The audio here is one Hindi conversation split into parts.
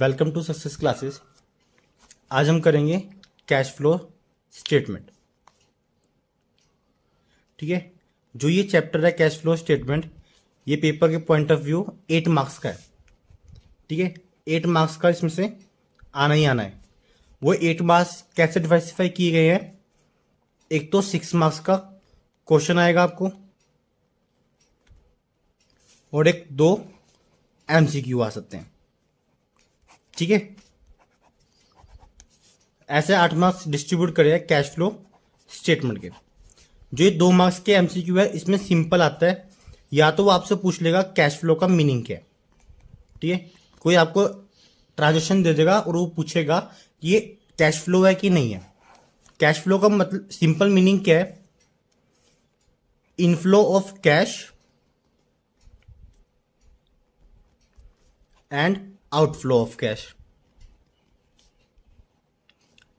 Welcome to success classes. आज हम करेंगे कैश फ्लो स्टेटमेंट। ठीक है, जो ये चैप्टर है कैश फ्लो स्टेटमेंट, ये पेपर के पॉइंट ऑफ व्यू 8 मार्क्स का है। ठीक है, 8 मार्क्स का इसमें से आना ही आना है। वो 8 मार्क्स कैसे डिवाइसिफाई किए गए हैं? एक तो 6 मार्क्स का क्वेश्चन आएगा आपको और एक 2 एमसीक्यू आ सकते हैं। ठीक है, ऐसे 8 मार्क्स डिस्ट्रीब्यूट करे कैश फ्लो स्टेटमेंट के। जो ये 2 मार्क्स के एमसीक्यू है, इसमें सिंपल आता है। या तो वो आपसे पूछ लेगा कैश फ्लो का मीनिंग क्या है। ठीक है, कोई आपको ट्रांजेक्शन दे देगा और वो पूछेगा कि ये कैश फ्लो है कि नहीं है। कैश फ्लो का मतलब सिंपल मीनिंग क्या है? Inflow of cash and outflow of cash.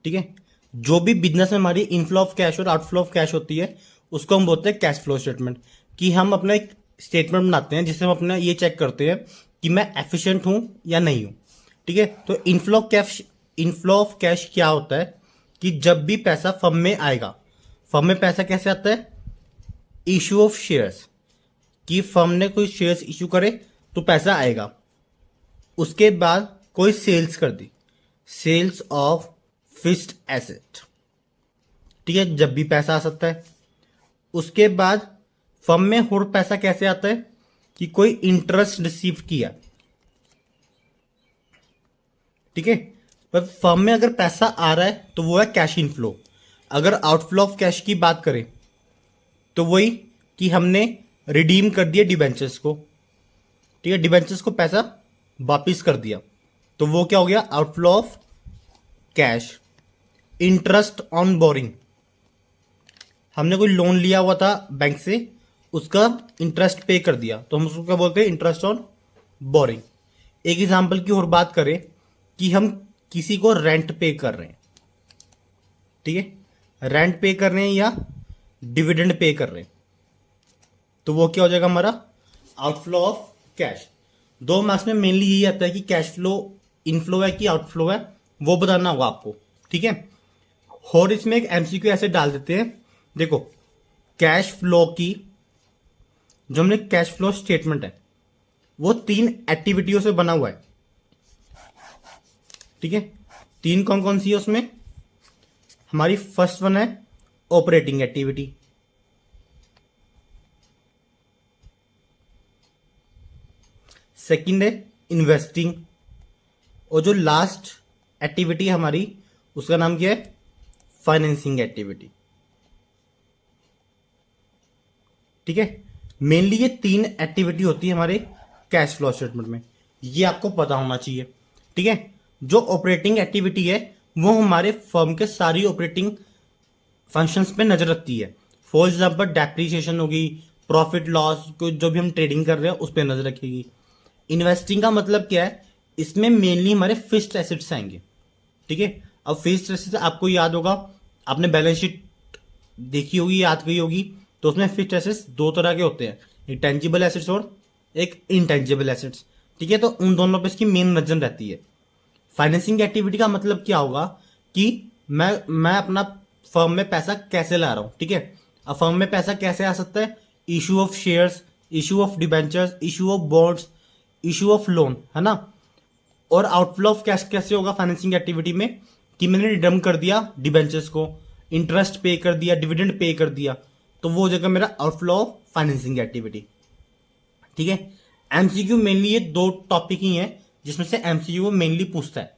ठीक है, जो भी बिजनेस में हमारी इनफ्लो ऑफ कैश और आउटफ्लो ऑफ कैश होती है उसको हम बोलते हैं कैश फ्लो स्टेटमेंट। कि हम अपना एक स्टेटमेंट बनाते हैं जिससे हम अपना ये चेक करते हैं कि मैं एफिशिएंट हूं या नहीं हूं। ठीक है, तो इनफ्लो ऑफ कैश क्या होता है कि जब भी पैसा फर्म में आएगा, फर्म में पैसा कैसे आता है? इशू ऑफ शेयर्स, कि फर्म ने कोई शेयर्स इशू करे तो पैसा आएगा। उसके बाद कोई सेल्स कर दी, सेल्स ऑफ फिक्स्ड एसेट। ठीक है, जब भी पैसा आ सकता है। उसके बाद फर्म में और पैसा कैसे आता है कि कोई इंटरेस्ट रिसीव किया। ठीक है, पर फर्म में अगर पैसा आ रहा है तो वो है कैश इनफ्लो। अगर आउटफ्लो ऑफ कैश की बात करें तो वही कि हमने रिडीम कर दिया डिबेंचर्स को। ठीक है, डिबेंचर्स को पैसा वापिस कर दिया तो वो क्या हो गया? Outflow of cash. Interest on boring, हमने कोई लोन लिया हुआ था बैंक से, उसका इंटरेस्ट पे कर दिया तो हम उसको क्या बोलते हैं? Interest on boring. एक एग्जांपल की और बात करें कि हम किसी को रेंट पे कर रहे हैं। ठीक है, रेंट पे कर रहे हैं या डिविडेंड पे कर रहे हैं तो वो क्या हो जाएगा हमारा? Outflow of cash. 2 मार्क्स में मेनली यही आता है कि कैश फ्लो इनफ्लो है कि आउटफ्लो है, वो बताना होगा आपको। ठीक है, और इसमें एक एमसीक्यू ऐसे डाल देते हैं। देखो, कैश फ्लो की जो हमने कैश फ्लो स्टेटमेंट है वो 3 एक्टिविटियों से बना हुआ है। ठीक है, 3 कौन कौन सी है उसमें? हमारी फर्स्ट वन है ऑपरेटिंग एक्टिविटी, सेकंड है इन्वेस्टिंग, और जो लास्ट एक्टिविटी है हमारी उसका नाम क्या है? Financing activity. ठीक है, मेनली ये 3 एक्टिविटी होती है हमारे कैश फ्लो स्टेटमेंट में, ये आपको पता होना चाहिए। ठीक है, जो ऑपरेटिंग एक्टिविटी है वो हमारे फर्म के सारी ऑपरेटिंग फंक्शंस पे नजर रखती है। फॉर एग्जांपल डेप्रिसिएशन होगी, प्रॉफिट लॉस को जो भी हम ट्रेडिंग कर रहे हैं उस पर नजर रखेगी। इन्वेस्टिंग का मतलब क्या है? इसमें मेनली हमारे फिक्स्ड एसेट्स आएंगे। ठीक है, अब फिक्स्ड एसेट्स आपको याद होगा, आपने बैलेंस शीट देखी होगी, याद गई होगी, तो उसमें फिक्स्ड एसेट्स 2 तरह के होते हैं, एक टेंजिबल एसेट्स और एक इनटेंजिबल एसेट्स। ठीक है, तो उन दोनों पे इसकी मेन नजर रहती है। फाइनेंसिंग एक्टिविटी का मतलब क्या होगा कि मैं अपना फर्म में पैसा कैसे ला रहा हूं। ठीक है, अब फर्म में पैसा कैसे आ सकता है? Issue of shares, issue of debentures, issue of bonds, issue of loan, है ना। और आउटफ्लो ऑफ कैश कैसे होगा फाइनेंसिंग एक्टिविटी में? कि मैंने रिडीम कर दिया डिबेंचर्स को, इंटरेस्ट पे कर दिया, डिविडेंड पे कर दिया, तो वो हो जाएगा मेरा आउटफ्लो ऑफ फाइनेंसिंग एक्टिविटी। ठीक है, एमसीक्यू मेनली ये 2 टॉपिक ही हैं जिसमें से एमसीक्यू मेनली पूछता है।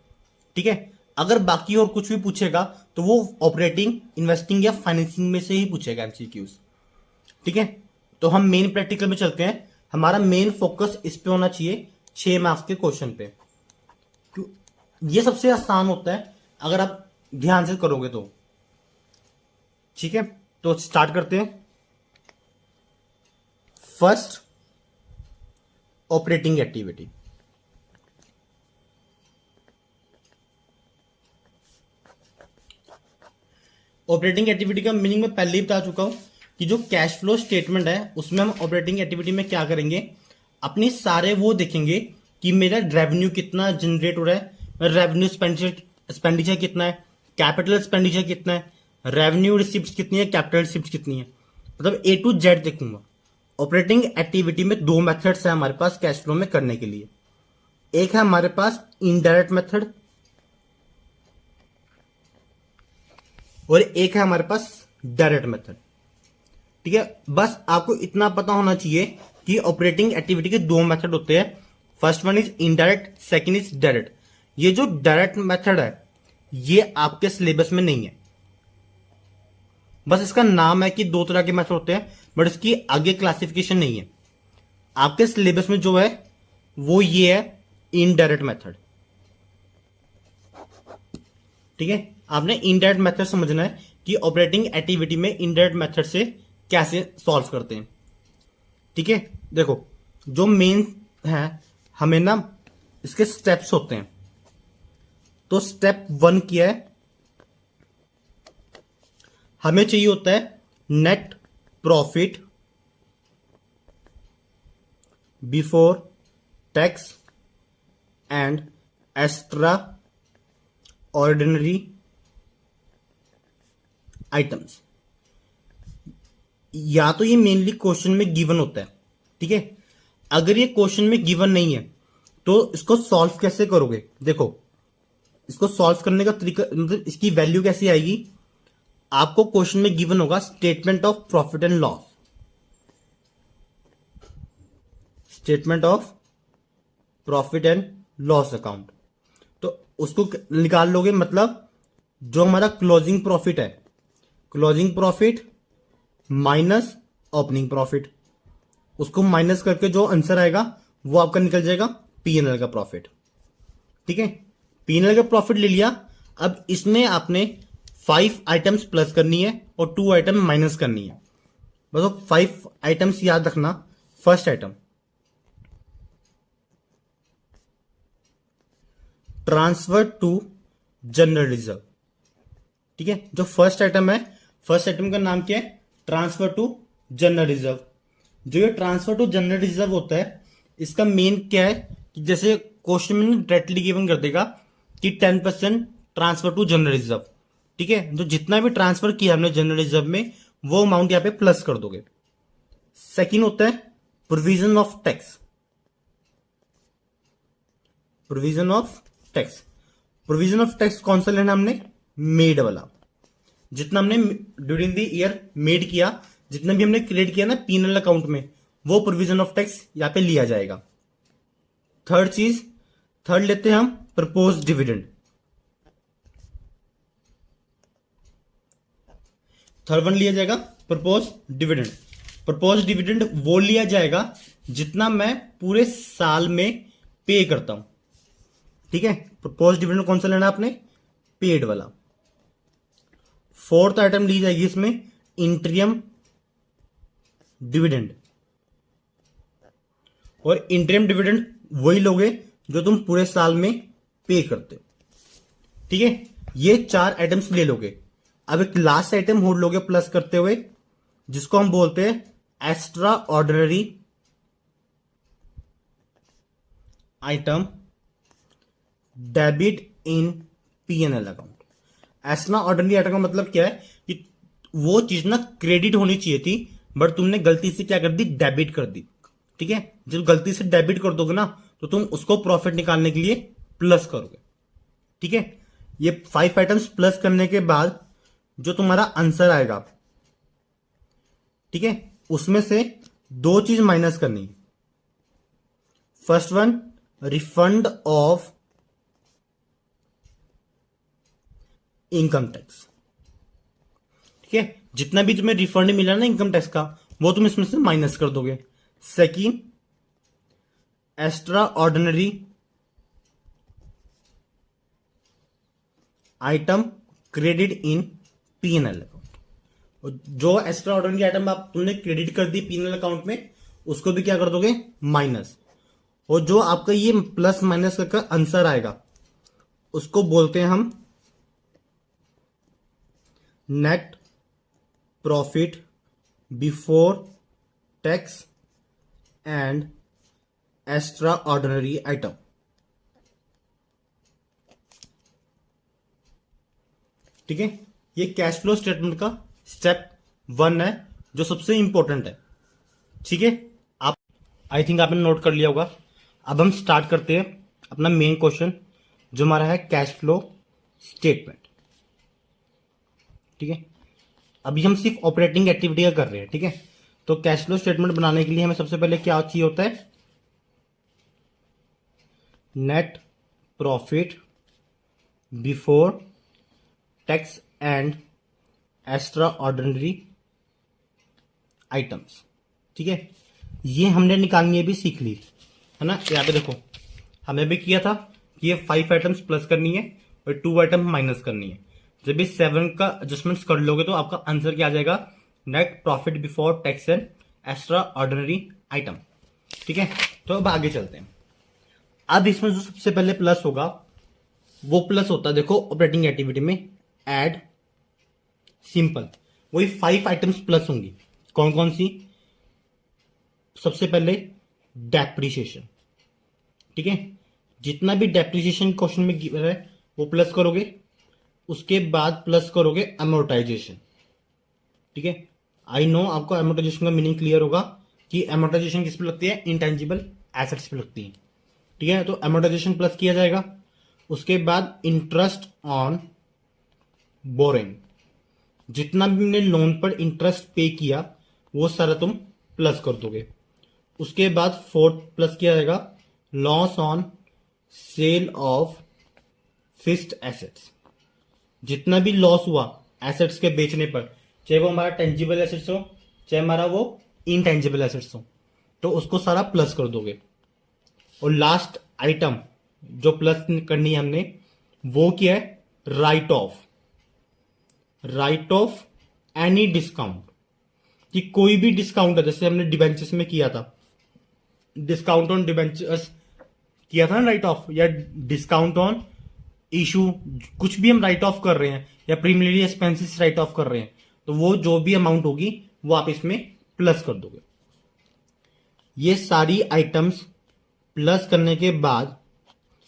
ठीक है, अगर बाकी और कुछ भी पूछेगा तो वो ऑपरेटिंग, इन्वेस्टिंग या फाइनेंसिंग में से ही पूछेगा एमसीक्यूज। ठीक है, तो हम मेन प्रैक्टिकल में चलते हैं। हमारा मेन फोकस इस पे होना चाहिए 6 मार्क्स के क्वेश्चन पे। ये सबसे आसान होता है अगर आप ध्यान से करोगे तो। ठीक है, तो स्टार्ट करते हैं। First, operating activity. Operating activity का मीनिंग मैं पहले ही बता चुका हूं कि जो कैश फ्लो स्टेटमेंट है उसमें हम ऑपरेटिंग एक्टिविटी में क्या करेंगे? अपनी सारे वो देखेंगे कि मेरा रेवेन्यू कितना जनरेट हो रहा है, रेवेन्यू एक्सपेंडिचर कितना है, कैपिटल एक्सपेंडिचर कितना है, रेवेन्यू रिसिप्ट कितनी है, कैपिटल रिसिप्ट कितनी है, मतलब ए टू जेड देखूंगा। ऑपरेटिंग एक्टिविटी में दो मेथड्स है हमारे पास कैश फ्लो में करने के लिए। एक है हमारे पास इनडायरेक्ट मेथड और एक है हमारे पास डायरेक्ट मेथड। ठीक है, बस आपको इतना पता होना चाहिए कि ऑपरेटिंग एक्टिविटी के दो मेथड होते हैं। First one is indirect, second is direct. ये जो डायरेक्ट मेथड है ये आपके सिलेबस में नहीं है, बस इसका नाम है कि दो तरह के मेथड होते हैं, बट इसकी आगे क्लासिफिकेशन नहीं है। आपके सिलेबस में जो है वो ये है इनडायरेक्ट मेथड। ठीक है, आपने इनडायरेक्ट मेथड समझना है कि ऑपरेटिंग एक्टिविटी में इनडायरेक्ट मेथड से कैसे सॉल्व करते हैं। ठीक है, देखो जो मेन है हमें ना इसके स्टेप्स होते हैं। तो स्टेप 1 क्या है, हमें चाहिए होता है net profit before tax and extra ordinary items. या तो ये मेनली क्वेश्चन में गिवन होता है। ठीक है, अगर ये क्वेश्चन में गिवन नहीं है तो इसको सॉल्व कैसे करोगे। देखो इसको सॉल्व करने का तरीका, मतलब इसकी वैल्यू कैसी आएगी, आपको क्वेश्चन में गिवन होगा statement of profit and loss, statement of profit and loss account. तो उसको निकाल लोगे, मतलब जो हमारा क्लोजिंग प्रॉफिट है, closing profit minus opening profit, उसको माइनस करके जो आंसर आएगा वो आपका निकल जाएगा पीएनएल का प्रॉफिट। ठीक है, पीएनएल का प्रॉफिट ले लिया। अब इसमें आपने 5 आइटम्स प्लस करनी है और 2 आइटम माइनस करनी है। बस 5 आइटम्स याद रखना। First item transfer to general reserve. ठीक है, जो फर्स्ट आइटम है, फर्स्ट आइटम का नाम क्या है, ट्रांसफर टू जनरल रिजर्व। जो ये ट्रांसफर टू जनरल रिजर्व होता है, इसका मेन क्या है कि जैसे क्वेश्चन में डायरेक्टली गिवन कर देगा कि 10% ट्रांसफर टू जनरल रिजर्व। ठीक है, जो जितना भी ट्रांसफर किया हमने जनरल रिजर्व में वो अमाउंट यहां पे प्लस कर दोगे। सेकंड होता है provision of tax, provision of tax. Provision of tax कौन सा लेना हमने, मेड वाला। जितना हमने ड्यूरिंग द ईयर मेड किया, जितना भी हमने क्रिएट किया ना पीएनएल अकाउंट में, वो प्रोविजन ऑफ टैक्स यहां पे लिया जाएगा। थर्ड लेते हैं हम प्रपोज डिविडेंड। थर्ड वन लिया जाएगा प्रपोज डिविडेंड। प्रपोज डिविडेंड वो लिया जाएगा जितना मैं पूरे साल में पे करता हूं। ठीक है, प्रपोज डिविडेंड कौन सा लेना आपने, पेड वाला। फोर्थ आइटम ली जाएगी इसमें इंटरियम डिविडेंड, और इंटरियम डिविडेंड वही लोगे जो तुम पूरे साल में पे करते हो। ठीक है, ये 4 आइटम्स ले लोगे। अब एक लास्ट आइटम और लोगे प्लस करते हुए, जिसको हम बोलते हैं extra ordinary item debit in PNL account. Extra ordinary item का मतलब क्या है कि वो चीज ना क्रेडिट होनी चाहिए थी, बट तुमने गलती से क्या कर दी, डेबिट कर दी। ठीक है, जब गलती से डेबिट कर दोगे ना तो तुम उसको प्रॉफिट निकालने के लिए प्लस करोगे। ठीक है, ये 5 आइटम्स प्लस करने के बाद जो तुम्हारा आंसर आएगा, ठीक है, उसमें से 2 चीज माइनस करनी है। First one refund of income tax. ठीक है, जितना भी तुम्हें रिफंड मिला ना इनकम टैक्स का, वो तुम इसमें से माइनस कर दोगे। Second extra ordinary item credit in PNL account. जो एक्स्ट्रा ऑर्डिनरी आइटम आप तुमने क्रेडिट कर दी पीएनएल अकाउंट में, उसको भी क्या कर दोगे, माइनस। और जो आपका ये प्लस माइनस का आंसर आएगा उसको बोलते हैं हम net profit before tax and extra ordinary item. ठीक है, ये कैश फ्लो स्टेटमेंट का स्टेप 1 है जो सबसे इंपॉर्टेंट है। ठीक है, आप आई थिंक आपने नोट कर लिया होगा। अब हम स्टार्ट करते हैं अपना मेन क्वेश्चन जो हमारा है कैश फ्लो स्टेटमेंट। ठीक है, अभी हम सिर्फ ऑपरेटिंग एक्टिविटी का कर रहे हैं। ठीक है, तो कैश फ्लो स्टेटमेंट बनाने के लिए हमें सबसे पहले क्या चाहिए होता है, net profit before tax and extra ordinary items. ठीक है, ये हमने निकालनी है भी सीख ली है ना। यहाँ पे देखो हमें भी किया था कि ये 5 आइटम्स प्लस करनी है और 2 आइटम माइनस करनी है। जब ये 7 का एडजस्टमेंट्स कर लोगे तो आपका आंसर क्या आ जाएगा, net profit before tax and extra ordinary item. ठीक है, तो अब आगे चलते हैं। अब इसमें जो सबसे पहले प्लस होगा वो प्लस होता है, देखो ऑपरेटिंग एक्टिविटी में ऐड सिंपल, वही 5 आइटम्स प्लस होंगी। कौन कौन सी, सबसे पहले डेप्रिसिएशन। ठीक है, जितना भी डेप्रिसिएशन क्वेश्चन में गिवन है वो प्लस करोगे, उसके बाद प्लस करोगे अमोर्टाइजेशन। ठीक है, आई नो आपको अमोर्टाइजेशन का मीनिंग क्लियर होगा कि अमोर्टाइजेशन किस पे लगती है, इंटेंजिबल एसेट्स पे लगती है। ठीक है, तो अमोर्टाइजेशन प्लस किया जाएगा। उसके बाद इंटरेस्ट ऑन बोरिंग, जितना भी हमने लोन पर इंटरेस्ट पे किया वो सारा तुम प्लस कर दोगे। उसके बाद 4 प्लस किया जाएगा loss on sale of fixed assets, जितना भी लॉस हुआ एसेट्स के बेचने पर, चाहे वो हमारा टेंजिबल एसेट्स हो चाहे हमारा वो इनटेंजिबल एसेट्स हो, तो उसको सारा प्लस कर दोगे। और लास्ट आइटम जो प्लस करनी है हमने वो क्या है, right of. Right of any discount, कि कोई भी डिस्काउंट है, जैसे हमने डिबेंचर्स में किया था, डिस्काउंट ऑन डिबेंचर्स किया था ना राइट ऑफ, या डिस्काउंट ऑन इशू, कुछ भी हम राइट ऑफ कर रहे हैं या प्रीमियरी एक्सपेंसेस राइट ऑफ कर रहे हैं, तो वो जो भी अमाउंट होगी वो आप इसमें प्लस कर दोगे। ये सारी आइटम्स प्लस करने के बाद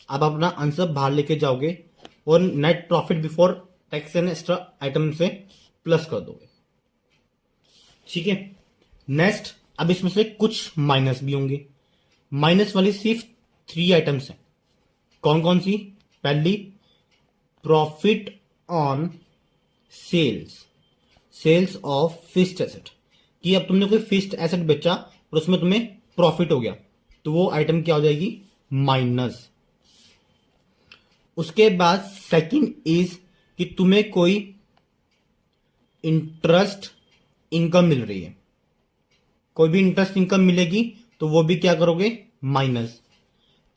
आप अपना आंसर बाहर लेके जाओगे और net profit before tax and extra item से प्लस कर दोगे। ठीक है, नेक्स्ट अब इसमें से कुछ माइनस भी होंगे। माइनस वाली सिर्फ 3 आइटम्स हैं। कौन कौन सी, पहली profit on sales of fixed asset, कि अब तुमने कोई फिक्स्ड एसेट बेचा और उसमें तुम्हें प्रॉफिट हो गया, तो वो आइटम क्या हो जाएगी, माइनस। उसके बाद सेकंड इज कि तुम्हें कोई इंटरेस्ट इनकम मिल रही है, कोई भी इंटरेस्ट इनकम मिलेगी तो वो भी क्या करोगे, माइनस।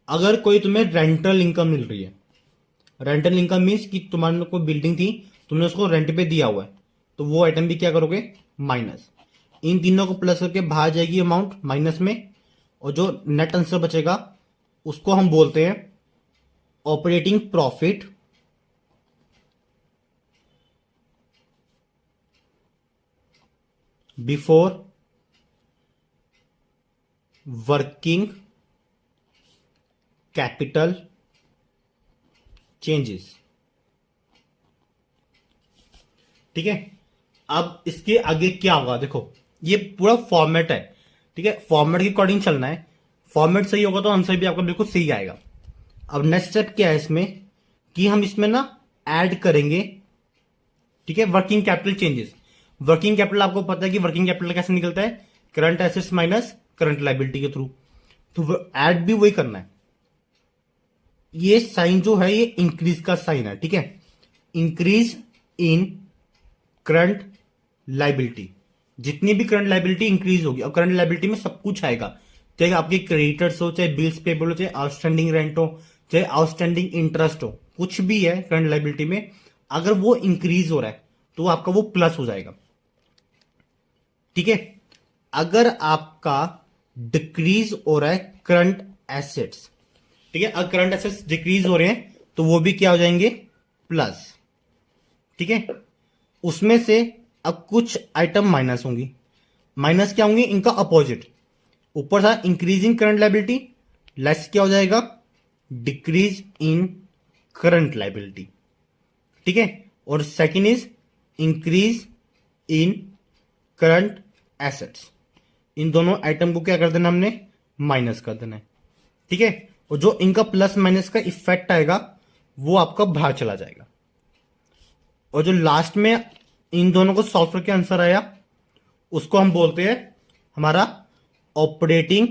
अगर कोई तुम्हें रेंटल इनकम मिल रही है, रेंटल इनकम मीन्स कि तुम्हारे कोई बिल्डिंग थी तुमने उसको रेंट पे दिया हुआ है, तो वो आइटम भी क्या करोगे, माइनस। इन तीनों को प्लस करके बाहर जाएगी अमाउंट माइनस में, और जो नेट आंसर बचेगा उसको हम बोलते हैं operating profit before working capital changes. ठीक है, अब इसके आगे क्या होगा, देखो ये पूरा फॉर्मेट है। ठीक है, फॉर्मेट के अकॉर्डिंग चलना है, फॉर्मेट सही होगा तो आंसर भी आपका बिल्कुल सही आएगा। अब नेक्स्ट स्टेप क्या है इसमें, कि हम इसमें ना ऐड करेंगे, ठीक है, working capital changes. Working capital आपको पता है कि वर्किंग कैपिटल कैसे निकलता है, current assets minus current liability के थ्रू, तो ऐड भी वही करना है। ये साइन जो है ये इंक्रीज का साइन है। ठीक है, इंक्रीज इन करंट लायबिलिटी, जितनी भी करंट लायबिलिटी इंक्रीज होगी, और करंट लायबिलिटी में सब कुछ आएगा, चाहे आपके क्रेडिटर्स हो, चाहे बिल्स पेबल हो, चाहे आउटस्टैंडिंग रेंट हो, चाहे आउटस्टैंडिंग इंटरेस्ट हो, कुछ भी है करंट लायबिलिटी में, अगर वो इंक्रीज हो रहा है तो आपका वो प्लस हो जाएगा। ठीक है, अगर आपका डिक्रीज हो रहा है करंट एसेट्स, ठीक है, अगर करंट एसेट्स डिक्रीज हो रहे हैं तो वो भी क्या हो जाएंगे, प्लस। ठीक है, उसमें से अब कुछ आइटम माइनस होंगी। माइनस क्या होंगी, इनका अपोजिट। ऊपर था इंक्रीजिंग करंट लायबिलिटी, लेस क्या हो जाएगा, डिक्रीज इन करंट लायबिलिटी। ठीक है, और second is increase in current assets. इन दोनों आइटम को क्या कर देना हमने, माइनस कर देना है, ठीक है। और जो इनका प्लस माइनस का इफेक्ट आएगा वो आपका बाहर चला जाएगा। और जो लास्ट में इन दोनों को सॉल्व करके आंसर आया उसको हम बोलते हैं हमारा ऑपरेटिंग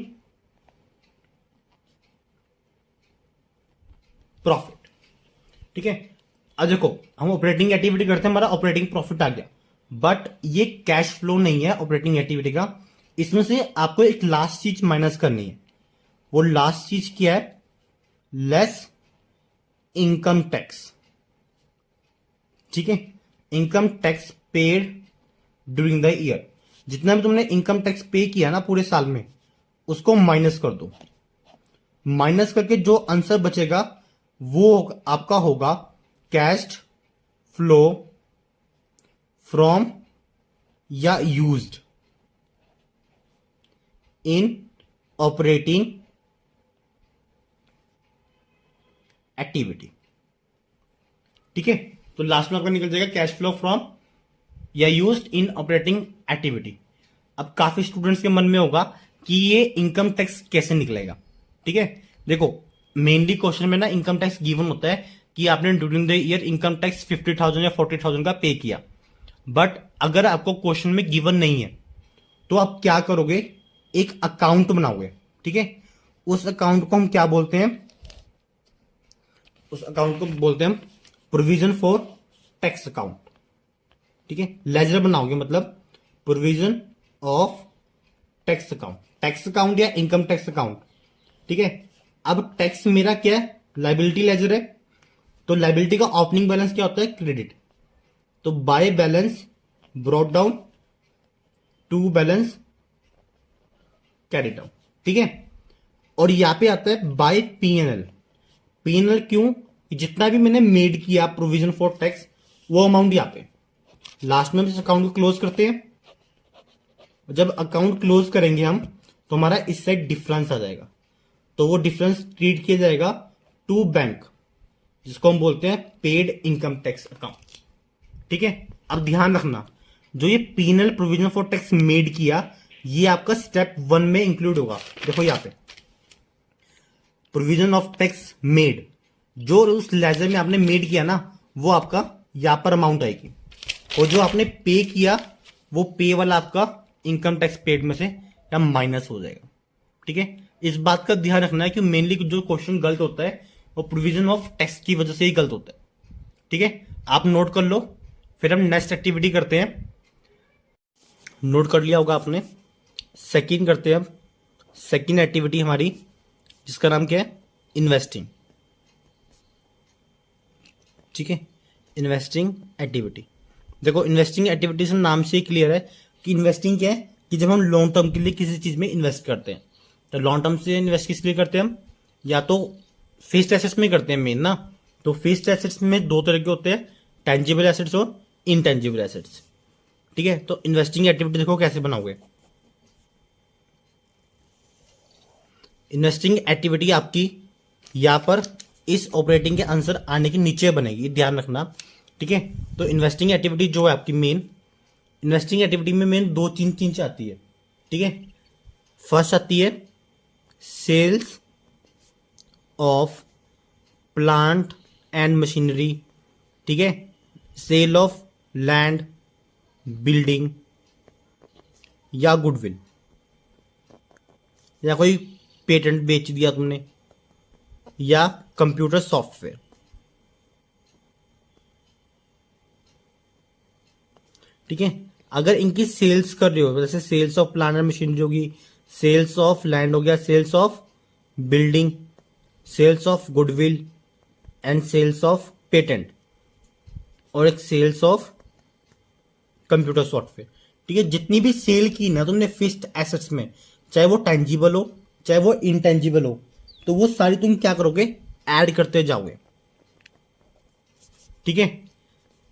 प्रॉफिट, ठीक है। अब देखो हम ऑपरेटिंग एक्टिविटी करते हैं, हमारा ऑपरेटिंग प्रॉफिट आ गया, बट ये कैश फ्लो नहीं है ऑपरेटिंग एक्टिविटी का। इसमें से आपको एक लास्ट चीज माइनस करनी है। वो लास्ट चीज क्या है, लेस इनकम टैक्स, ठीक है। Income tax paid during the year, जितना भी तुमने इनकम टैक्स पे किया ना पूरे साल में उसको माइनस कर दो। माइनस करके जो आंसर बचेगा वो आपका होगा कैश फ्लो फ्रॉम या यूज्ड इन ऑपरेटिंग एक्टिविटी, ठीक है। तो लास्ट में आपका निकल जाएगा कैश फ्लो फ्रॉम या यूज्ड इन ऑपरेटिंग एक्टिविटी। अब काफी स्टूडेंट्स के मन में होगा कि ये इनकम टैक्स कैसे निकलेगा, ठीक है। देखो मेनली क्वेश्चन में ना इनकम टैक्स गिवन होता है कि आपने during the year income tax 50,000 या 40,000 का पे किया। बट अगर आपको क्वेश्चन में गिवन नहीं है तो आप क्या करोगे, एक अकाउंट बनाओगे, ठीक है। उस अकाउंट को हम क्या बोलते हैं, उस अकाउंट को बोलते हैं हम प्रोविजन फॉर टैक्स अकाउंट, ठीक है। लेजर बनाओगे मतलब provision of tax account, tax account या इनकम टैक्स अकाउंट, ठीक है। अब टैक्स मेरा क्या है, लाइबिलिटी लेजर है, तो लाइबिलिटी का ओपनिंग बैलेंस क्या होता है, क्रेडिट। तो by balance brought down to balance carry down, ठीक है। और यहां पे आता है बाय पीएनएल। पीएनएल क्यों, जितना भी मैंने मेड किया प्रोविजन फॉर टैक्स वो अमाउंट यहां पे लास्ट में हम इस अकाउंट को क्लोज करते हैं। जब अकाउंट क्लोज करेंगे हम तो हमारा इस साइड डिफरेंस आ जाएगा, तो वो डिफरेंस ट्रीट किया जाएगा टू बैंक, जिसको हम बोलते हैं पेड इनकम टैक्स अकाउंट, ठीक है। अब ध्यान रखना जो ये penal provision for tax made किया ये आपका स्टेप 1 में इंक्लूड होगा। देखो यहां पे प्रोविजन ऑफ टैक्स मेड, जो उस लेजर में आपने मेड किया ना वो आपका यहां पर अमाउंट आएगी, और जो आपने पे किया वो पे वाला आपका इनकम टैक्स पेड में से या माइनस हो जाएगा, ठीक है। इस बात का ध्यान रखना है कि मेनली जो क्वेश्चन गलत होता है वो प्रोविजन ऑफ टैक्स की वजह से ही गलत होता है, ठीक है। आप नोट कर लो, फिर हम नेक्स्ट एक्टिविटी करते हैं। नोट कर लिया होगा आपने, सेकंड करते हैं अब। सेकंड एक्टिविटी हमारी जिसका नाम क्या है, इन्वेस्टिंग, ठीक है। इन्वेस्टिंग एक्टिविटी, देखो इन्वेस्टिंग एक्टिविटी से नाम से ही क्लियर है कि इन्वेस्टिंग क्या है, कि जब हम लॉन्ग टर्म के लिए किसी चीज में इन्वेस्ट करते हैं, तो लॉन्ग टर्म से इन्वेस्ट किस लिए करते हैं हम, या तो फिक्स्ड एसेट्स में करते हैं मेन ना। तो फिक्स्ड एसेट्स में दो तरह के होते हैं, टेंजिबल एसेट्स और इनटेंजिबल एसेट्स, ठीक है। तो इन्वेस्टिंग एक्टिविटी देखो कैसे बनाओगे। इन्वेस्टिंग एक्टिविटी आपकी यहां पर इस ऑपरेटिंग के आंसर आने के नीचे बनेगी, ध्यान रखना, ठीक है। तो इन्वेस्टिंग एक्टिविटी जो है आपकी मेन, इन्वेस्टिंग एक्टिविटी में मेन दो तीन चीज आती है, ठीक है। फर्स्ट आती है sales of plant and machinery, ठीक है। सेल ऑफ लैंड, बिल्डिंग या गुडविल, या कोई पेटेंट बेच दिया तुमने, या कंप्यूटर सॉफ्टवेयर, ठीक है। अगर इनकी सेल्स कर रहे हो, जैसे sales of plant and machinery होगी, सेल्स ऑफ लैंड हो गया, sales of building, sales of goodwill and sales of patent, और एक सेल्स ऑफ कंप्यूटर सॉफ्टवेयर, ठीक है। जितनी भी सेल की ना तुमने फिक्स्ड एसेट्स में, चाहे वो टेंजिबल हो चाहे वो इनटेंजिबल हो, तो वो सारी तुम क्या करोगे, ऐड करते जाओगे, ठीक है।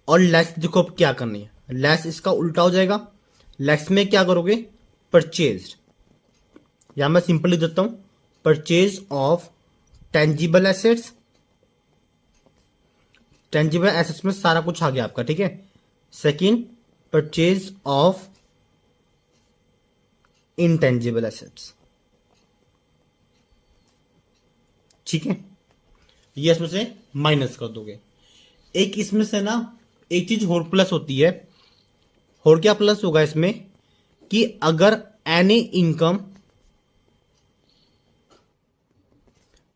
और लेस देखो अब क्या करनी है, लेस इसका उल्टा हो जाएगा। लेस में क्या करोगे, परचेज, या मैं सिंपली देता हूं purchase of tangible assets tangible assets में सारा कुछ आ गया आपका, ठीक है। Second, purchase of intangible assets, ठीक है, ये इसमें से माइनस कर दोगे। एक इसमें से ना एक चीज और प्लस होती है, और क्या प्लस होगा इसमें कि अगर any income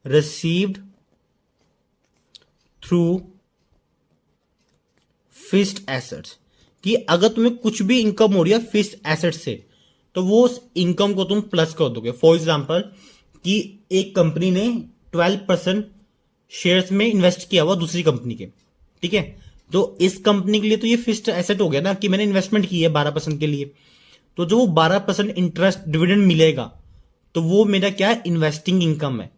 received through fixed assets, कि अगर तुम्हें कुछ भी इनकम हो रही है फिक्स्ड एसेट से, तो वो उस इनकम को तुम प्लस कर दोगे। फॉर एग्जांपल कि एक कंपनी ने 12% शेयर्स में इन्वेस्ट किया हुआ दूसरी कंपनी के, ठीक है, तो इस कंपनी के लिए तो ये फिक्स्ड एसेट हो गया ना कि मैंने इन्वेस्टमेंट की है 12% के लिए, तो जो वो 12% इंटरेस्ट डिविडेंड मिलेगा तो वो मेरा क्या है, इन्वेस्टिंग इनकम है।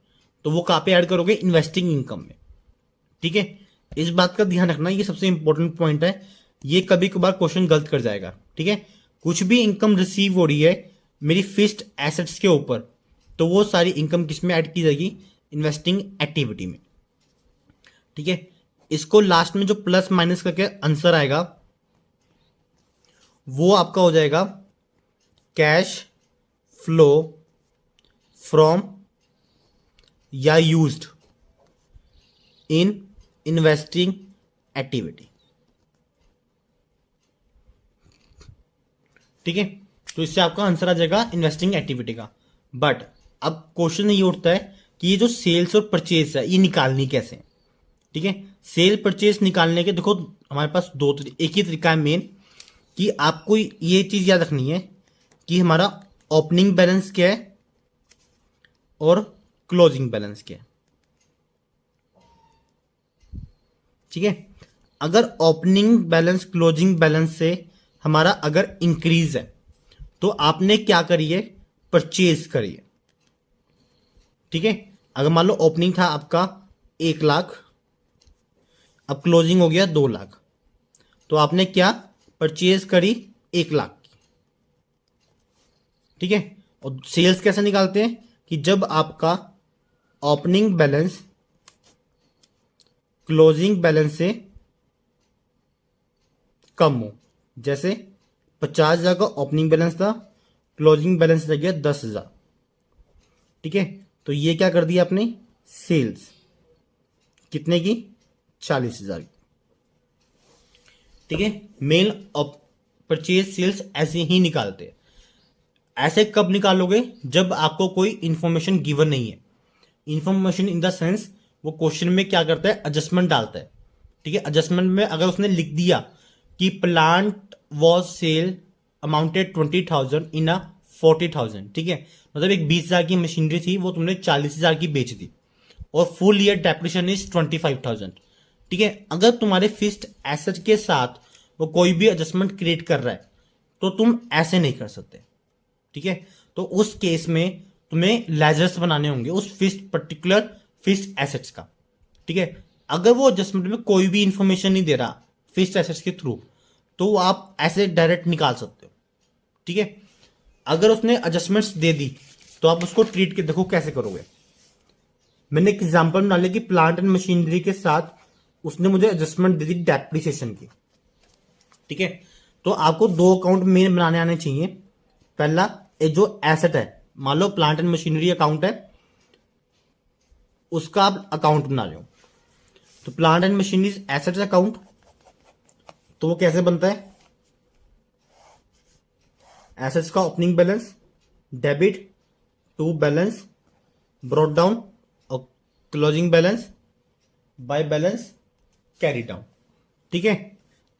तो वो कहां पे ऐड करोगे, इन्वेस्टिंग इनकम में, ठीक है। इस बात का ध्यान रखना, ये सबसे इंपॉर्टेंट पॉइंट है, ये कभी कभार क्वेश्चन गलत कर जाएगा, ठीक है। कुछ भी इनकम रिसीव हो रही है मेरी फिक्स्ड एसेट्स के ऊपर, तो वो सारी इनकम किस में ऐड की जाएगी, इन्वेस्टिंग एक्टिविटी में, ठीक है। इसको लास्ट में जो प्लस माइनस करके आंसर आएगा वो आपका हो जाएगा कैश फ्लो फ्रॉम या यूज्ड इन इन्वेस्टिंग एक्टिविटी, ठीक है। तो इससे आपका आंसर आ जाएगा इन्वेस्टिंग एक्टिविटी का। बट अब क्वेश्चन ये उठता है कि ये जो सेल्स और परचेज है ये निकालनी कैसे, ठीक है। सेल परचेज निकालने के देखो हमारे पास एक ही तरीका है मेन, कि आपको ये चीज याद रखनी है कि हमारा ओपनिंग बैलेंस क्या है और क्लोजिंग बैलेंस क्या है, ठीक है। अगर ओपनिंग बैलेंस क्लोजिंग बैलेंस से हमारा अगर इंक्रीज है तो आपने क्या करिए, परचेज करिए, ठीक है। अगर मान लो ओपनिंग था आपका 1 लाख, अब क्लोजिंग हो गया 2 लाख, तो आपने क्या परचेज करी 1 लाख की, ठीक है। और सेल्स कैसे निकालते हैं कि जब आपका ओपनिंग बैलेंस क्लोजिंग बैलेंस से कम हो, जैसे 50,000 का ओपनिंग बैलेंस था, क्लोजिंग बैलेंस लग गया 10,000, ठीक है। तो ये क्या कर दिया आपने, सेल्स कितने की, 40,000 की, ठीक है। मेन परचेज सेल्स ऐसे ही निकालते हैं। ऐसे कब निकालोगे, जब आपको कोई इंफॉर्मेशन गिवन नहीं है। इंफॉर्मेशन इन द सेंस वो क्वेश्चन में क्या करता है, एडजस्टमेंट डालता है, ठीक है। एडजस्टमेंट में अगर उसने लिख दिया कि प्लांट वॉज सेल अमाउंटेड 20,000 इन अ 40,000, ठीक है, मतलब एक 20,000 की मशीनरी थी वो तुमने 40,000 की बेच दी, और फुल ईयर डेप्रिसिएशन इज 25,000, ठीक है। अगर तुम्हारे फिक्स्ड एसेट के साथ वो कोई भी एडजस्टमेंट क्रिएट कर रहा है तो तुम ऐसे नहीं कर सकते, ठीक है। तो उस केस में तुम्हें लेजर्स बनाने होंगे उस पर्टिकुलर फिक्स्ड एसेट्स का, ठीक है। अगर वो एडजस्टमेंट में कोई भी इंफॉर्मेशन नहीं दे रहा फिक्स्ड एसेट्स के थ्रू, तो आप ऐसे डायरेक्ट निकाल सकते हो, ठीक है। अगर उसने एडजस्टमेंट्स दे दी तो आप उसको ट्रीट के देखो कैसे करोगे। मैंने एक एग्जांपल बना लिया कि प्लांट एंड मशीनरी के साथ उसने मुझे एडजस्टमेंट दे दी डेप्रिसिएशन की, ठीक है। तो आपको 2 अकाउंट मेन बनाने आने चाहिए। पहला जो एसेट है, मान लो प्लांट एंड मशीनरी अकाउंट है, उसका आप अकाउंट बना रहे हो, तो plant and machinery assets account, तो वो कैसे बनता है, एसेट्स का opening balance debit to balance brought down और closing balance by balance carry down, ठीक है।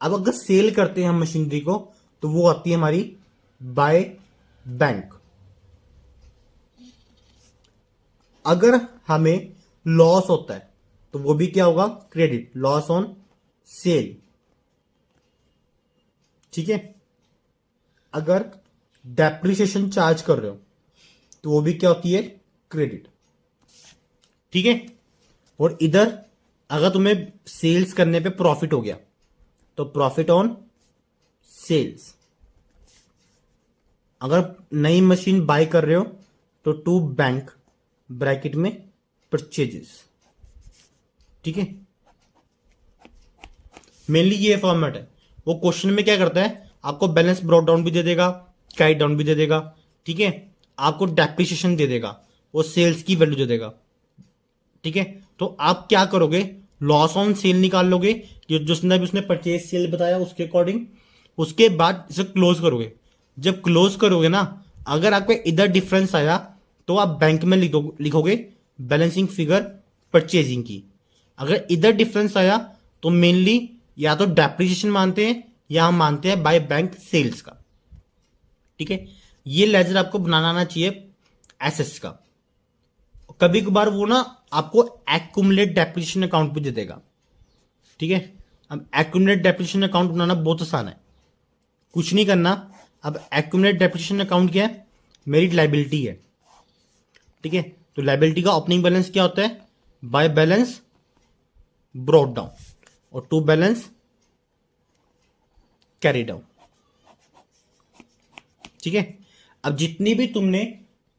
अब अगर सेल करते हैं हम मशीनरी को तो वो आती है हमारी बाय बैंक। अगर हमें लॉस होता है तो वो भी क्या होगा, क्रेडिट, लॉस ऑन सेल, ठीक है। अगर डेप्रिसिएशन चार्ज कर रहे हो तो वो भी क्या होती है, क्रेडिट, ठीक है। और इधर अगर तुम्हें सेल्स करने पे प्रॉफिट हो गया तो प्रॉफिट ऑन सेल्स। अगर नई मशीन बाय कर रहे हो तो टू बैंक ब्रैकेट में परचेजेस, ठीक है। मेनली ये फॉर्मेट है। वो क्वेश्चन में क्या करता है, आपको बैलेंस ब्रॉट डाउन भी दे देगा, कैरी डाउन भी दे देगा, ठीक है, आपको डेप्रिसिएशन दे देगा, वो सेल्स की वैल्यू दे देगा, ठीक है। तो आप क्या करोगे, लॉस ऑन सेल निकाल लोगे, जिसने भी उसने परचेज सेल बताया उसके अकॉर्डिंग, उसके बाद इसे क्लोज करोगे। जब क्लोज करोगे ना, अगर आपको इधर डिफरेंस आया तो आप बैंक में लिखोगे बैलेंसिंग फिगर परचेजिंग की। अगर इधर डिफरेंस आया तो मेनली या तो डेप्रिसिएशन मानते हैं या हम मानते हैं बाय बैंक सेल्स का, ठीक है। ये लेजर आपको बनाना आना चाहिए एसेट्स का। कभी कभार वो ना आपको एक्यूमुलेट डेप्रिसिएशन अकाउंट भी दे देगा, ठीक है। अब एक्यूमुलेट डेप्रिसिएशन अकाउंट बनाना बहुत आसान है, कुछ नहीं करना। अब एक्यूमुलेट डेप्रिसिएशन अकाउंट क्या है, मेरी लाइबिलिटी है, ठीक है। तो लाइबिलिटी का ओपनिंग बैलेंस क्या होता है, बाय बैलेंस ब्रॉट डाउन और टू बैलेंस कैरी डाउन, ठीक है। अब जितनी भी तुमने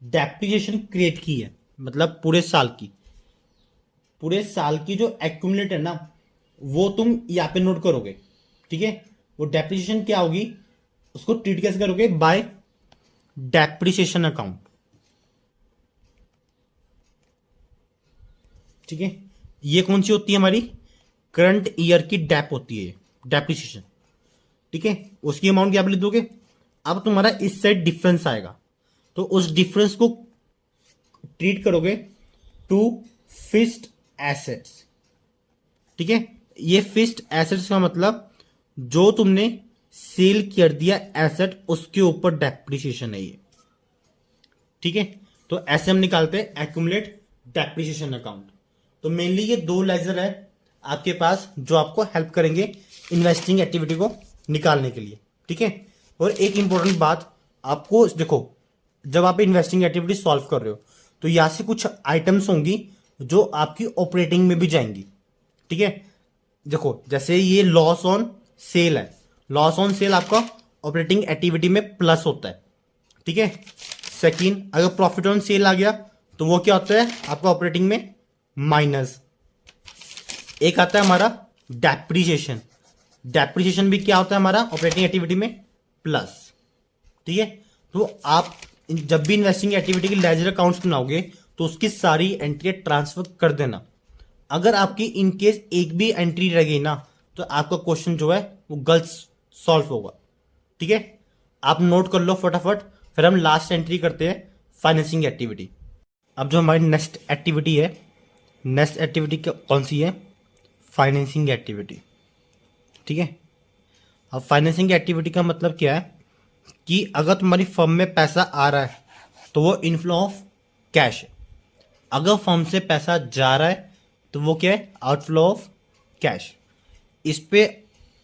डेप्रिसिएशन क्रिएट की है, मतलब पूरे साल की जो एक्यूमुलेट है ना, वो तुम यहां पे नोट करोगे, ठीक है। वो डेप्रिसिएशन क्या होगी, उसको ट्रीट कैसे करोगे, बाय डेप्रिसिएशन अकाउंट, ठीक है। ये कौन सी होती है, हमारी करंट ईयर की डेप होती है डेप्रिसिएशन, ठीक है। उसकी अमाउंट क्या लिख दोगे। अब तुम्हारा इस साइड डिफरेंस आएगा, तो उस डिफरेंस को ट्रीट करोगे टू फिक्स्ड एसेट्स, ठीक है। ये फिक्स्ड एसेट्स का मतलब जो तुमने सेल कर दिया एसेट उसके ऊपर डेप्रिसिएशन है ये, ठीक है। तो ऐसे हम निकालते हैं एक्यूमुलेट डेप्रिसिएशन अकाउंट। तो मेनली ये दो लेजर है आपके पास जो आपको हेल्प करेंगे इन्वेस्टिंग एक्टिविटी को निकालने के लिए, ठीक है। और एक इंपॉर्टेंट बात आपको देखो, जब आप इन्वेस्टिंग एक्टिविटी सॉल्व कर रहे हो तो यहां से कुछ आइटम्स होंगी जो आपकी ऑपरेटिंग में भी जाएंगी, ठीक है। देखो जैसे ये लॉस ऑन सेल है, लॉस ऑन सेल आपका ऑपरेटिंग एक्टिविटी में प्लस होता है, ठीक है। सेकंड, अगर प्रॉफिट ऑन सेल आ गया तो वो क्या होता है आपका ऑपरेटिंग में माइनस। एक आता है हमारा डेप्रिसिएशन, डेप्रिसिएशन भी क्या होता है हमारा ऑपरेटिंग एक्टिविटी में प्लस, ठीक है। तो आप जब भी इन्वेस्टिंग एक्टिविटी की लेजर अकाउंट्स बनाओगे तो उसकी सारी एंट्री ट्रांसफर कर देना। अगर आपकी इनकेस एक भी एंट्री रह गई ना तो आपका क्वेश्चन जो है वो गलत सॉल्व होगा, ठीक है। आप नोट कर लो फटाफट, फिर हम लास्ट एंट्री करते हैं फाइनेंसिंग एक्टिविटी। अब जो हमारी नेक्स्ट एक्टिविटी है, नेक्स्ट एक्टिविटी कौन सी है, फाइनेंसिंग एक्टिविटी, ठीक है। अब फाइनेंसिंग एक्टिविटी का मतलब क्या है कि अगर तुम्हारी फर्म में पैसा आ रहा है तो वो इनफ्लो ऑफ कैश है, अगर फर्म से पैसा जा रहा है तो वो क्या है, आउटफ्लो ऑफ कैश।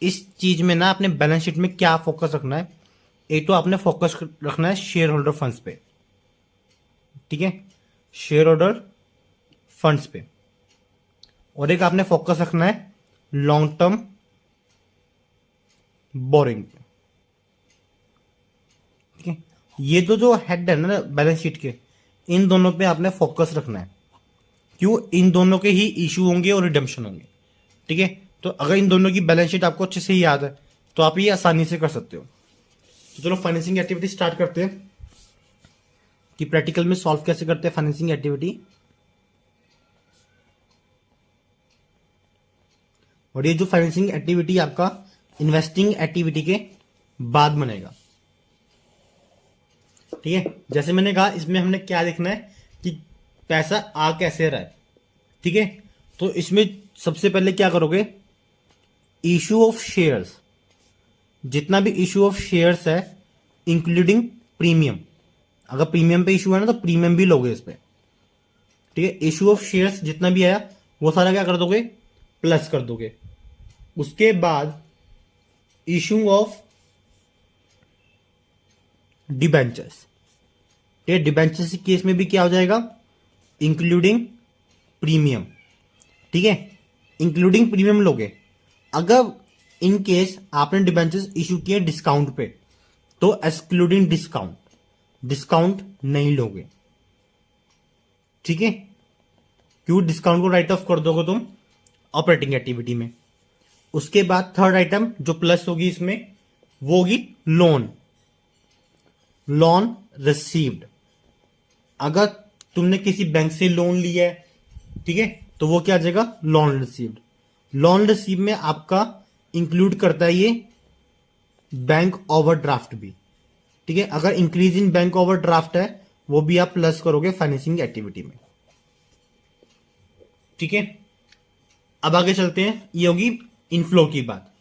इस चीज में ना अपने बैलेंस शीट में क्या फोकस रखना है, एक तो आपने फोकस रखना है शेयर होल्डर फंड्स पे, ठीक है, शेयर होल्डर फंड्स पे। और एक आपने फोकस रखना है लॉन्ग टर्म बोरिंग पे, ठीक है। ये जो हेड है ना बैलेंस शीट के, इन दोनों पे आपने फोकस रखना है। क्यों, इन दोनों के ही इशू होंगे और रिडम्पशन होंगे, ठीक है। तो अगर इन दोनों की बैलेंस शीट आपको अच्छे से याद है तो आप ये आसानी से कर सकते हो। तो चलो फाइनेंसिंग एक्टिविटी स्टार्ट करते हैं कि प्रैक्टिकल में सॉल्व कैसे करते हैं फाइनेंसिंग एक्टिविटी। और ये जो फाइनेंसिंग एक्टिविटी आपका इन्वेस्टिंग एक्टिविटी के बाद बनेगा, ठीक है। जैसे मैंने कहा इसमें हमने क्या देखना है कि पैसा आ कैसे रहा है, ठीक है। तो इसमें सबसे पहले क्या करोगे, इशू ऑफ शेयर्स, जितना भी इशू ऑफ शेयर्स है इंक्लूडिंग प्रीमियम, अगर प्रीमियम पे इशू है ना तो प्रीमियम भी लोगे इस पे, ठीक है। इशू ऑफ शेयर्स जितना भी आया वो सारा क्या कर दोगे, प्लस कर दोगे। उसके बाद इशू ऑफ डिबेंचर्स, ठीक है। डिबेंचर्स के केस में भी क्या हो जाएगा, इंक्लूडिंग प्रीमियम, ठीक है, इंक्लूडिंग प्रीमियम लोगे। अगर इन केस आपने डिबेंचर्स इशू किए डिस्काउंट पे तो एक्सक्लूडिंग डिस्काउंट, डिस्काउंट नहीं लोगे, ठीक है। क्यों, डिस्काउंट को राइट ऑफ कर दोगे तुम ऑपरेटिंग एक्टिविटी में। उसके बाद थर्ड आइटम जो प्लस होगी इसमें वो होगी लोन, लोन रिसीव्ड। अगर तुमने किसी बैंक से लोन लिया है, ठीक है, तो वो क्या आ जाएगा, लोन रिसीव्ड। लोन रिसीव में आपका इंक्लूड करता है ये बैंक ओवरड्राफ्ट भी, ठीक है। अगर इंक्रीज इन बैंक ओवरड्राफ्ट है वो भी आप प्लस करोगे फाइनेंसिंग एक्टिविटी में, ठीक है। अब आगे चलते हैं, ये होगी इनफ्लो की बात।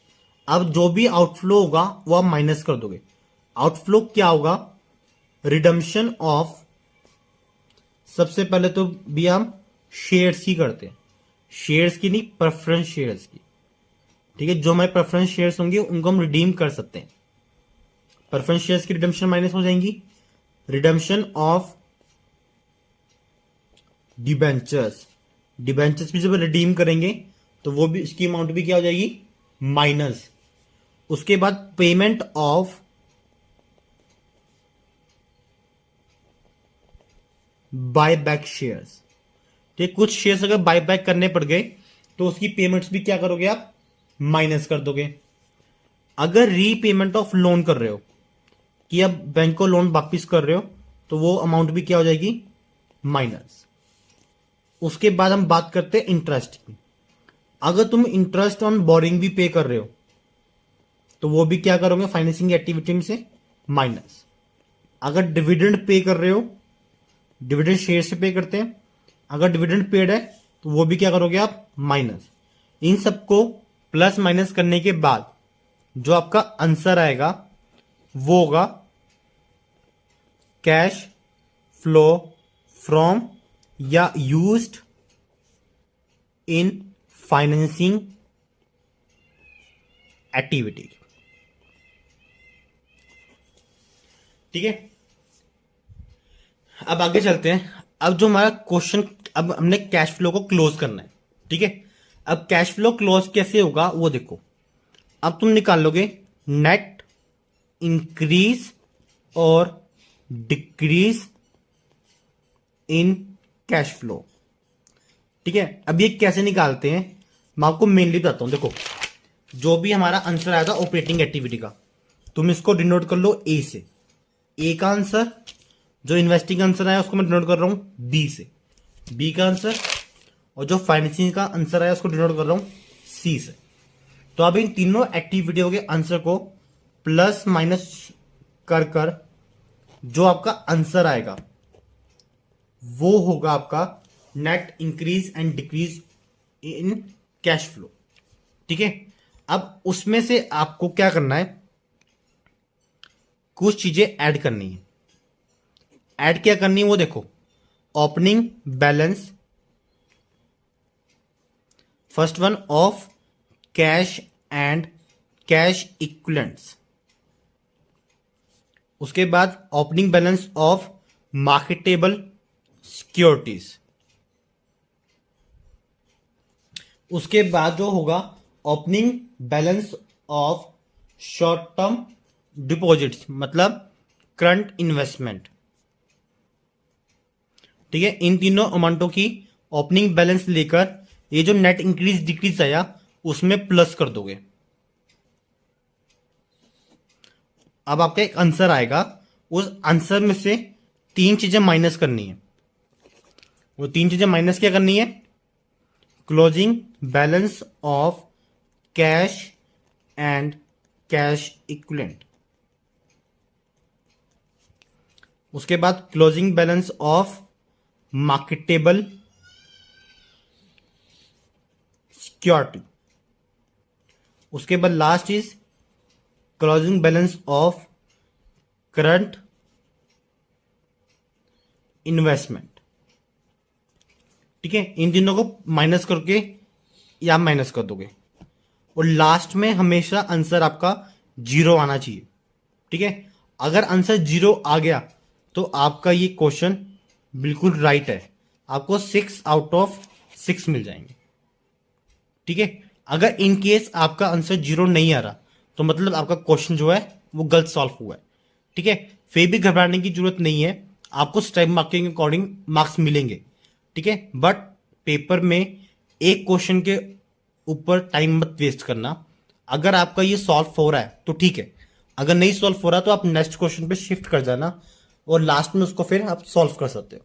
अब जो भी आउटफ्लो होगा वो आप माइनस कर दोगे। आउटफ्लो क्या होगा, रिडम्पशन ऑफ, सबसे पहले तो भी हम शेयर्स की करते हैं, शेयर्स की नहीं, प्रेफरेंस शेयर्स की, ठीक है। जो हमारे प्रेफरेंस शेयर्स होंगे उनको हम रिडीम कर सकते हैं। प्रेफरेंस शेयर्स की रिडम्पशन माइनस हो जाएंगी। रिडम्पशन ऑफ डिबेंचर्स, डिबेंचर्स भी जब रिडीम करेंगे तो वो भी, इसकी अमाउंट भी क्या हो जाएगी, माइनस। उसके बाद payment of buy back shares, ठीक, कुछ शेयर्स अगर बाय बैक करने पड़ गए तो उसकी पेमेंट्स भी क्या करोगे आप, माइनस कर दोगे। अगर रीपेमेंट ऑफ लोन कर रहे हो कि अब बैंक को लोन वापिस कर रहे हो तो वो अमाउंट भी क्या हो जाएगी, माइनस। उसके बाद हम बात करते हैं इंटरेस्ट की। अगर तुम इंटरेस्ट ऑन बोरिंग भी पे कर रहे हो तो वो भी क्या करोगे, फाइनेंसिंग एक्टिविटी में से माइनस। अगर डिविडेंड पे कर रहे हो, डिविडेंड शेयर से पे करते हैं, अगर डिविडेंड पेड है तो वो भी क्या करोगे आप, माइनस। इन सबको प्लस माइनस करने के बाद जो आपका आंसर आएगा वो होगा कैश फ्लो फ्रॉम या यूज्ड इन फाइनेंसिंग एक्टिविटी, ठीक है। अब आगे चलते हैं। अब जो हमारा क्वेश्चन, अब हमने कैश फ्लो को क्लोज करना है, ठीक है। अब कैश फ्लो क्लोज कैसे होगा वो देखो। अब तुम निकाल लोगे नेट इंक्रीज और डिक्रीज इन कैश फ्लो, ठीक है। अब ये कैसे निकालते हैं मैं आपको मेनली बताता हूं। देखो, जो भी हमारा आंसर आया था ऑपरेटिंग एक्टिविटी का, तुम इसको डिनोट कर लो ए से, ए का आंसर। जो इन्वेस्टिंग आंसर आया उसको मैं डिनोट कर रहा हूं बी से, बी का आंसर। और जो फाइनेंसिंग का आंसर आया उसको डिनोट कर रहा हूं सी से। तो अब इन तीनों एक्टिविटियों के आंसर को प्लस माइनस कर कर जो आपका आंसर आएगा वो होगा आपका net increase and decrease in cash flow, ठीक है। अब उसमें से आपको क्या करना है, कुछ चीजें ऐड करनी है। ऐड क्या करनी है वो देखो, opening balance, first one of cash and cash equivalents, उसके बाद opening balance of marketable securities, उसके बाद जो होगा opening balance of short term deposits, मतलब करंट इन्वेस्टमेंट, ठीक है। इन तीनों अमाउंटों की ओपनिंग बैलेंस लेकर ये जो नेट इंक्रीज डिक्रीज आया उसमें प्लस कर दोगे। अब आपका एक आंसर आएगा, उस आंसर में से तीन चीजें माइनस करनी है। वो तीन चीजें माइनस क्या करनी है, closing balance of cash and cash equivalent, उसके बाद closing balance of marketable security, उसके बाद last is closing balance of current investment, ठीक है। इन तीनों को माइनस करके या माइनस कर दोगे और लास्ट में हमेशा आंसर आपका 0 आना चाहिए, ठीक है। अगर आंसर 0 आ गया तो आपका ये क्वेश्चन बिल्कुल राइट है, आपको 6 आउट ऑफ 6 मिल जाएंगे, ठीक है। अगर इन केस आपका आंसर 0 नहीं आ रहा तो मतलब आपका क्वेश्चन जो है वो गलत सॉल्व हुआ है, ठीक है। फिर भी घबराने की जरूरत नहीं है, आपको स्टेप मार्किंग के अकॉर्डिंग मार्क्स मिलेंगे, ठीक है। बट पेपर में एक क्वेश्चन के ऊपर टाइम मत वेस्ट करना। अगर आपका ये सॉल्व हो रहा है तो ठीक है, अगर नहीं सॉल्व हो रहा तो आप नेक्स्ट क्वेश्चन पे शिफ्ट कर जाना और लास्ट में उसको फिर आप सॉल्व कर सकते हो।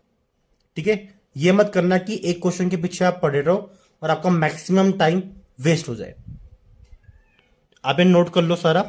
ठीक है, ये मत करना कि एक क्वेश्चन के पीछे आप पढ़े रहो और आपका मैक्सिमम टाइम वेस्ट हो जाए। आप ये नोट कर लो सारा।